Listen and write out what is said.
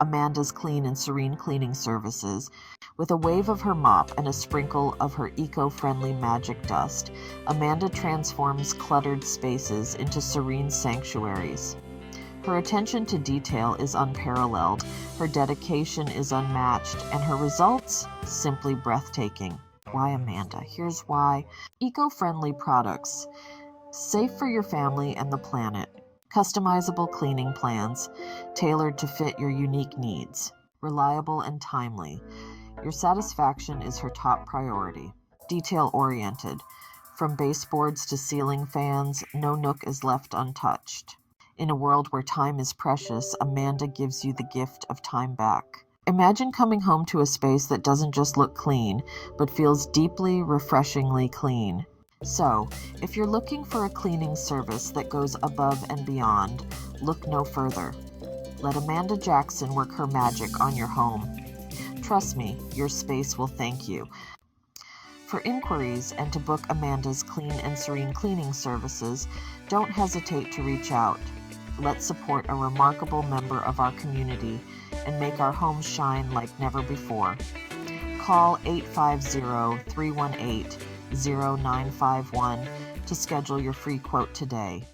Amanda's Clean and Serene cleaning services. With a wave of her mop and a sprinkle of her eco-friendly magic dust, Amanda transforms cluttered spaces into serene sanctuaries. Her attention to detail is unparalleled, her dedication is unmatched, and her results simply breathtaking. Why Amanda? Here's why. Eco-friendly products, safe for your family and the planet. Customizable cleaning plans, tailored to fit your unique needs. Reliable and timely. Your satisfaction is her top priority. Detail-oriented. From baseboards to ceiling fans, no nook is left untouched. In a world where time is precious, Amanda gives you the gift of time back. Imagine coming home to a space that doesn't just look clean, but feels deeply, refreshingly clean. So, if you're looking for a cleaning service that goes above and beyond, look no further. Let Amanda Jackson work her magic on your home. Trust me, your space will thank you. For inquiries and to book Amanda's Clean and Serene cleaning services, don't hesitate to reach out. Let's support a remarkable member of our community and make our homes shine like never before. Call 850-318-0951 to schedule your free quote today.